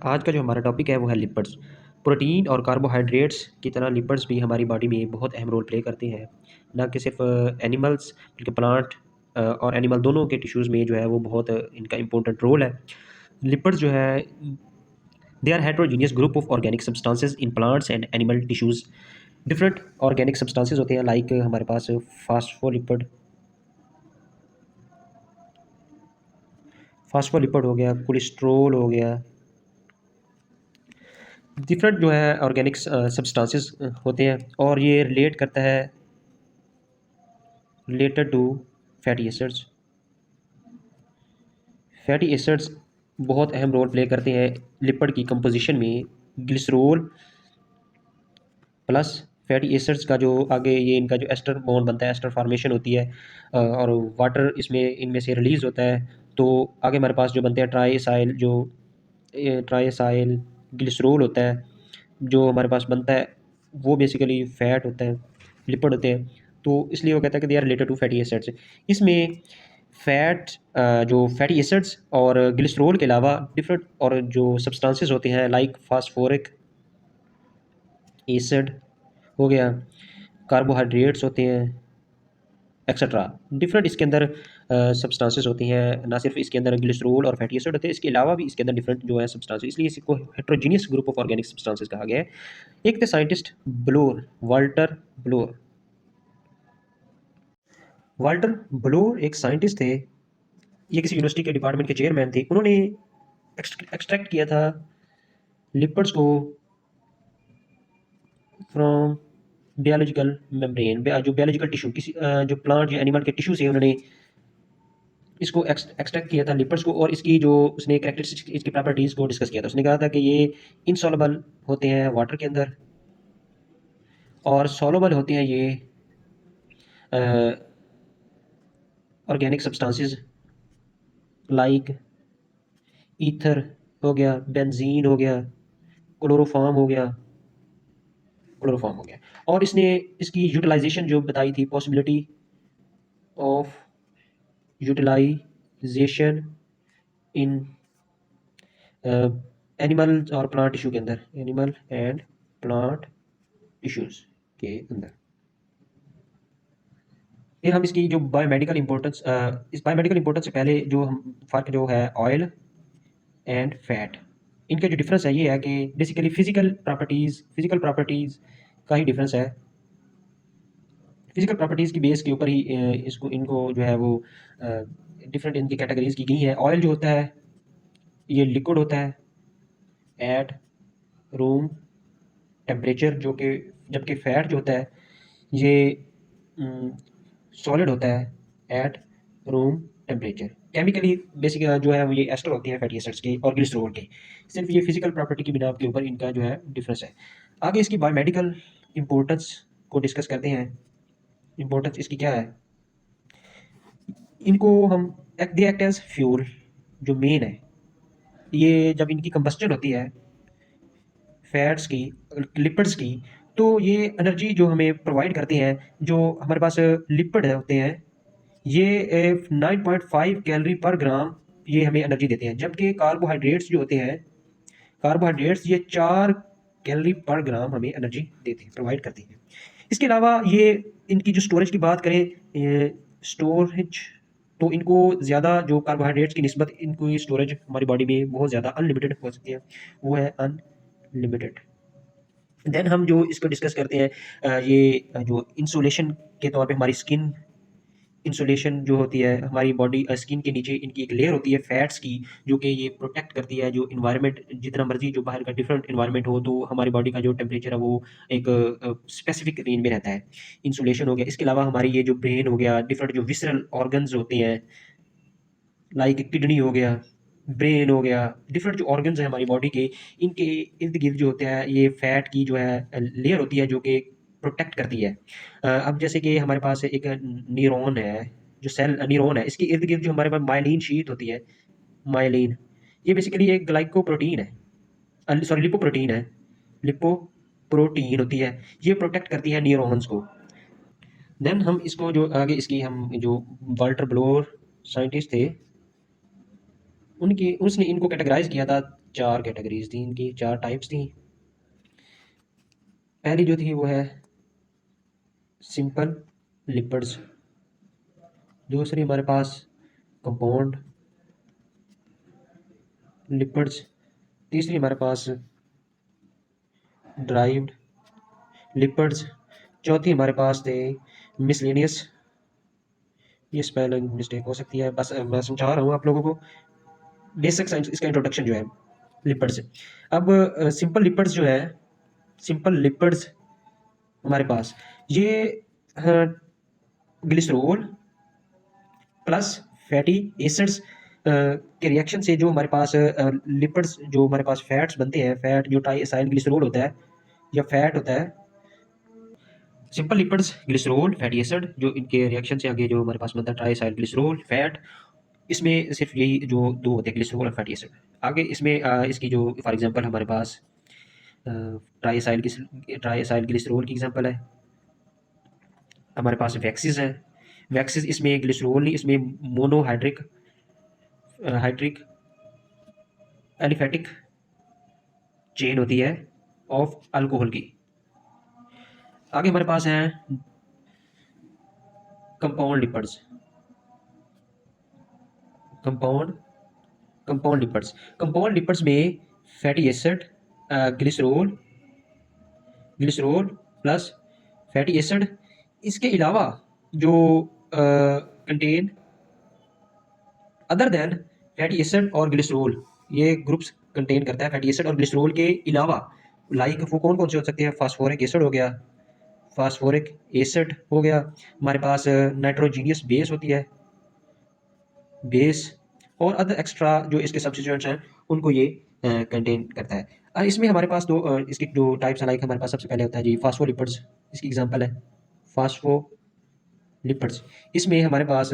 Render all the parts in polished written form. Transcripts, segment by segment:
आज का जो हमारा टॉपिक है वो है लिपिड्स। प्रोटीन और कार्बोहाइड्रेट्स की तरह लिपिड्स भी हमारी बॉडी में बहुत अहम रोल प्ले करते हैं। ना कि सिर्फ एनिमल्स बल्कि प्लांट और एनिमल दोनों के टिश्यूज़ में जो है वो बहुत इनका इम्पोर्टेंट रोल है। लिपिड्स जो है they are heterogeneous group of organic substances in plants and animal tissues. Different organic substances होते हैं लाइक हमारे पास फास्फोलिपिड फास्फोलिपिड हो गया, कोलेस्ट्रोल हो गया। डिफरेंट जो है ऑर्गेनिक सब्सटेंसेस होते हैं और ये रिलेट करता है related to fatty acids. Fatty acids बहुत अहम रोल प्ले करते हैं लिपिड की कंपोजिशन में। ग्लिसरॉल प्लस फैटी एसिड्स का जो आगे ये इनका जो एस्टर बॉन्ड बनता है, एस्टर फॉर्मेशन होती है और वाटर इसमें इनमें से रिलीज़ होता है। तो आगे हमारे पास जो बनते हैं ट्राइसाइल ग्लिसरॉल होता है जो हमारे पास बनता है, वो बेसिकली फैट होता है, लिपिड होते हैं। तो इसलिए वो कहता है कि they are related to fatty acids. इसमें फैट जो फैटी एसिड्स और ग्लिसरॉल के अलावा डिफरेंट और जो सब्सटेंसेस होते हैं लाइक फास्फोरिक एसिड हो गया, कार्बोहाइड्रेट्स होते हैं, एक्सेट्रा। डिफरेंट इसके अंदर सब्सटेंसेस होती हैं। ना सिर्फ इसके अंदर ग्लिसरॉल और फैटी एसिड होते हैं, इसके अलावा भी इसके अंदर डिफरेंट जो है सब्सटेंसेस, इसलिए इसको heterogeneous group of organic substances कहा गया है। एक थे साइंटिस्ट ब्लोर, वाल्टर ब्लोर। वाल्टर ब्लोर एक साइंटिस्ट थे, ये किसी यूनिवर्सिटी के डिपार्टमेंट के चेयरमैन थे। उन्होंने एक्सट्रैक्ट किया था लिपिड्स को फ्रॉम बायोलॉजिकल मेम्ब्रेन, जो बायोलॉजिकल टिश्यू किसी जो प्लांट या एनिमल के टिश्यू से उन्होंने इसको एक्सट्रैक्ट किया था लिपिड्स को। और इसकी जो उसने कैरेक्टरिस्टिक्स इसकी प्रॉपर्टीज़ को डिस्कस किया था। उसने कहा था कि ये इनसॉल्युबल होते हैं वाटर के अंदर और सॉल्युबल होते हैं ये ऑर्गेनिक सब्सटेंसेस लाइक ईथर हो गया, बेंजीन हो गया, क्लोरोफॉर्म हो गया। और इसने इसकी यूटिलाइजेशन जो बताई थी, possibility of utilisation in animal और प्लांट टिश्यू के अंदर, एनिमल एंड प्लांट टिश्यूज के अंदर। फिर हम इसकी जो बायोमेडिकल इंपॉर्टेंस, इस बायोमेडिकल इंपॉर्टेंस से पहले जो हम फ़र्क जो है ऑयल एंड फैट, इनका जो डिफरेंस है ये है कि बेसिकली फिजिकल प्रॉपर्टीज़ का ही डिफरेंस है। फिजिकल प्रॉपर्टीज़ की बेस के ऊपर ही इसको इनको जो है वो डिफरेंट इनकी कैटेगरीज की गई है। ऑयल जो होता है ये लिक्विड होता है एट रूम टेम्परेचर, जो कि जबकि फैट जो होता है ये सॉलिड होता है at room temperature. Chemically basic जो है वो ये एस्टर होती है फैटी एसिड्स के और ग्लिसरॉल के। सिर्फ ये फिजिकल प्रॉपर्टी की बिना के ऊपर इनका जो है डिफरेंस है। आगे इसकी बायोमेडिकल इंपॉर्टेंस को डिस्कस करते हैं। इंपॉर्टेंस इसकी क्या है, इनको हम दे एक्ट एज फ्यूल। जो मेन है ये जब इनकी कंबस्टन होती है फैट्स की, लिपिड्स की, तो ये एनर्जी जो हमें प्रोवाइड करते हैं। जो हमारे पास लिपिड होते हैं ये 9.5 कैलोरी पर ग्राम ये हमें एनर्जी देते हैं, जबकि कार्बोहाइड्रेट्स जो होते हैं, कार्बोहाइड्रेट्स ये 4 कैलोरी पर ग्राम हमें एनर्जी देते हैं, प्रोवाइड करते हैं। इसके अलावा ये इनकी जो स्टोरेज की बात करें, स्टोरेज, तो इनको ज़्यादा जो कार्बोहाइड्रेट्स की निस्बत इनको ये स्टोरेज हमारी बॉडी में बहुत ज़्यादा अनलिमिटेड हो सकती है, वो है अनलिमिटेड। देन हम जो इसको डिस्कस करते हैं, ये जो इंसुलेशन के तौर पे हमारी स्किन इंसुलेशन जो होती है हमारी बॉडी स्किन के नीचे इनकी एक लेयर होती है फैट्स की, जो कि ये प्रोटेक्ट करती है जो इन्वायरमेंट, जितना मर्जी जो बाहर का डिफरेंट इन्वायरमेंट हो तो हमारी बॉडी का जो टेम्परेचर है वो एक स्पेसिफिक रेंज में रहता है। इंसुलेशन हो गया। इसके अलावा हमारी ये जो ब्रेन हो गया, डिफरेंट जो विसरल ऑर्गन्स होते हैं लाइक किडनी हो गया, ब्रेन हो गया, डिफरेंट जो ऑर्गन्स हैं हमारी बॉडी के, इनके इर्द गिर्द जो होता है ये फैट की जो है लेयर होती है जो कि प्रोटेक्ट करती है। अब जैसे कि हमारे पास एक न्यूरॉन है, जो सेल न्यूरॉन है, इसके इर्द गिर्द जो हमारे पास माइलिन शीट होती है, माइलिन, ये बेसिकली एक ग्लाइकोप्रोटीन है, सॉरी लिपोप्रोटीन है, लिपोप्रोटीन होती है, ये प्रोटेक्ट करती है न्यूरॉन्स को। देन हम इसको जो आगे इसकी हम जो वाल्टर ब्लोर साइंटिस्ट थे, उनकी उसने इनको कैटेगराइज किया था, 4 कैटेगरीज थी इनकी, 4 टाइप्स थी। पहली जो थी वो है सिंपल लिपिड्स, दूसरी हमारे पास कंपाउंड लिपिड्स, तीसरी हमारे पास ड्राइव्ड लिपिड्स, चौथी हमारे पास थे मिसलेनियस। ये स्पेलिंग मिस्टेक हो सकती है, बस मैं समझा रहा हूँ आप लोगों को बेसिक साइंस, इसका इंट्रोडक्शन जो है लिपिड से। अब सिंपल लिपिड्स जो है, सिंपल लिपिड्स हमारे पास ये ग्लिसरॉल प्लस फैटी एसिड्स के रिएक्शन से जो हमारे पास लिपिड्स, जो हमारे पास फैट्स बनते हैं, फैट जो ट्राई एसाइल ग्लिसरॉल होता है या फैट होता है, simple lipids glycerol fatty acid, जो इनके रिएक्शन से आगे जो हमारे पास बनता है ट्राई एसाइल ग्लिसरॉल फैट, इसमें सिर्फ यही जो दो होते हैं ग्लिसरॉल और फैटी एसिड। आगे इसमें इसकी जो फॉर एग्जांपल हमारे पास ट्राई एसाइल ग्लिसरॉल की एग्जांपल है, हमारे पास वैक्सीज है। वैक्सीज इसमें ग्लिसरॉल नहीं, इसमें मोनोहाइड्रिक हाइड्रिक एलिफेटिक चेन होती है ऑफ अल्कोहल की। आगे हमारे पास है compound lipids, compound compound lipids, compound lipids में fatty acid, glycerol glycerol plus fatty acid, इसके अलावा जो contain other than fatty acid और ग्लिसरॉल, ये ग्रुप्स कंटेन करता है फैटी एसिड और ग्लिसरॉल के अलावा। लाइक वो कौन कौन से हो सकते हैं, फास्फोरिक एसिड हो गया, फास्फोरिक एसिड हो गया, हमारे पास नाइट्रोजीनियस बेस होती है, बेस, और अदर एक्स्ट्रा जो इसके सब्स्टिट्यूएंट्स हैं उनको ये कंटेन करता है। इसमें हमारे पास दो इसकी जो टाइप्स हैं, लाइक हमारे पास सबसे पहले होता है जी फास्फोलिपिड्स, इसकी एग्जांपल है फास्फोलिपिड्स। इसमें हमारे पास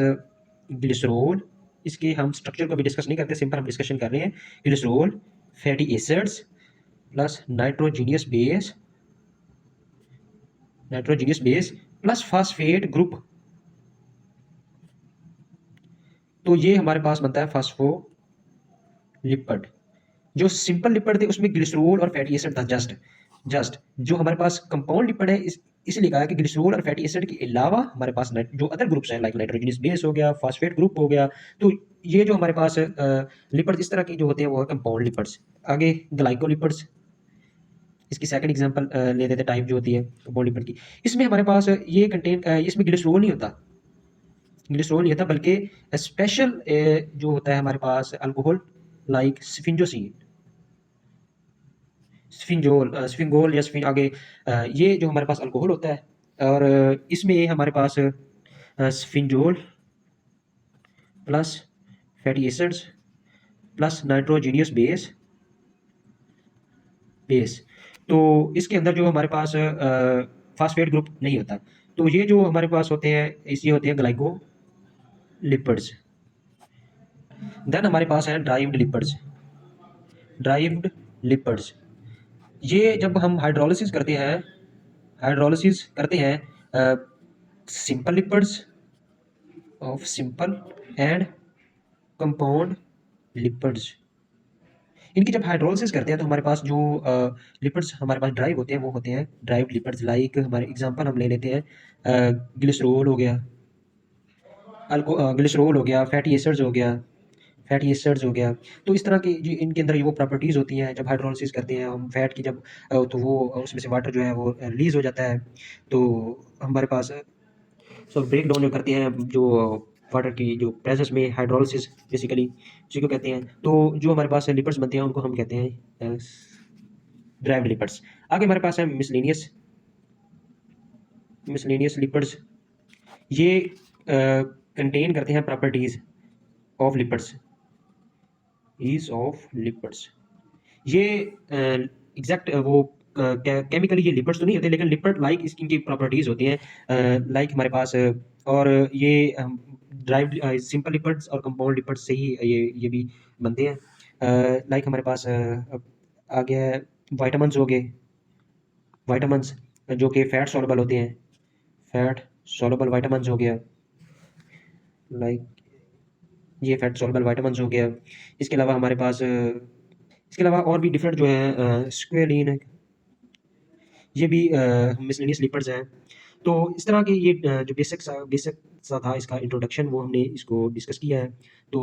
ग्लिसरॉल, इसके हम स्ट्रक्चर को भी डिस्कस नहीं करते, सिंपल हम डिस्कशन कर रहे हैं। Glycerol fatty acids plus nitrogenous base plus phosphate group, तो ये हमारे पास बनता है फास्फोलिपिड। जो सिंपल लिपिड थे उसमें ग्लिसरॉल और फैटी एसिड था, जस्ट जस्ट जो हमारे पास कंपाउंड लिपिड है इसलिए कहा है कि ग्लिसरॉल और फैटी एसिड के अलावा हमारे पास जो अदर ग्रुप्स हैं, लाइक नाइट्रोजनस बेस हो गया, फास्फेट ग्रुप हो गया, तो ये जो हमारे पास लिपिड्स इस तरह की जो होते हैं वो है कंपाउंड लिपिड्स। आगे ग्लाइकोलिपिड्स, इसकी सेकंड एग्जांपल ले लेते टाइप जो होती है कंपाउंड लिपिड की। इसमें हमारे पास ये कंटेन इसमें ग्लिसरॉल नहीं होता, ग्लिसरॉल नहीं होता, बल्कि स्पेशल जो होता है हमारे पास अल्कोहल, लाइक स्फिंजोसीन, स्फिंगोल या स्फिन आगे ये जो हमारे पास अल्कोहल होता है, और इसमें हमारे पास sphingol plus fatty acids plus nitrogenous base base, तो इसके अंदर जो हमारे पास फास्फेट ग्रुप नहीं होता, तो ये जो हमारे पास होते हैं इसी होते हैं ग्लाइको लिपिड्स। देन हमारे पास है ड्राइव्ड लिपिड्स, ड्राइव्ड लिपिड्स, ये जब हम हाइड्रोलिसिस करते हैं simple lipids of simple and compound lipids, इनकी जब हाइड्रोलिसिस करते हैं तो हमारे पास जो लिपिड्स हमारे पास ड्राइव होते हैं वो होते हैं ड्राइव्ड लिपिड्स। लाइक हमारे एग्जांपल हम ले लेते हैं ग्लिसरॉल हो गया, ग्लिसरॉल हो गया, फैटी एसिड्स हो गया। तो इस तरह की जी इनके अंदर ये वो प्रॉपर्टीज़ होती हैं, जब हाइड्रोलिसिस करते हैं हम फैट की, जब तो वो उसमें से वाटर जो है वो रिलीज़ हो जाता है, तो हमारे पास सो ब्रेक डाउन जो करते हैं जो वाटर की जो प्रेजेंस में, हाइड्रोलिसिस बेसिकली उसी को कहते हैं। तो जो हमारे पास लिपिड्स बनते हैं उनको हम कहते हैं ड्राइव्ड लिपिड्स। आगे हमारे पास है मिसलेनियस मिसलेनियस लिपिड्स, ये कंटेन करते हैं properties of lipids, is of lipids. ये एग्जैक्ट वो केमिकली ये लिपिड्स तो नहीं होते, लेकिन लिपिड लाइक इसकी इनकी प्रॉपर्टीज होती हैं, लाइक हमारे पास और ये ड्राइव्ड सिंपल लिपिड्स और कंपाउंड लिपिड्स से ही ये भी बनते हैं। लाइक हमारे पास आ गया है वाइटामिन्स हो गए, वाइटामिन्स जो कि फैट सॉल्युबल होते हैं, फैट सॉल्युबल वाइटामिन्स हो गया, लाइक ये फैट सॉल्युबल विटामिन्स हो गया। इसके अलावा हमारे पास इसके अलावा और भी डिफरेंट जो है स्क्वालिन है, ये भी मिसलेनियस लिपिड्स हैं। तो इस तरह के ये जो बेसिक सा था इसका इंट्रोडक्शन, वो हमने इसको डिस्कस किया है। तो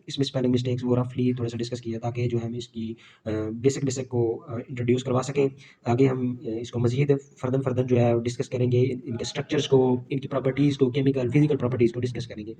इसमें स्पेलिंग मिस्टेक्स वो रफली थोड़ा-सा डिस्कस किया ताकि जो है हम इसकी बेसिक बेसिक को इंट्रोड्यूस करवा सकें। आगे हम इसको मज़ीद फर्दर फर्दर जो है डिस्कस करेंगे, इनके स्ट्रक्चर्स को, इनकी प्रॉपर्टीज़ को, केमिकल, फिज़िकल प्रॉपर्टीज़ को डिस्कस करेंगे।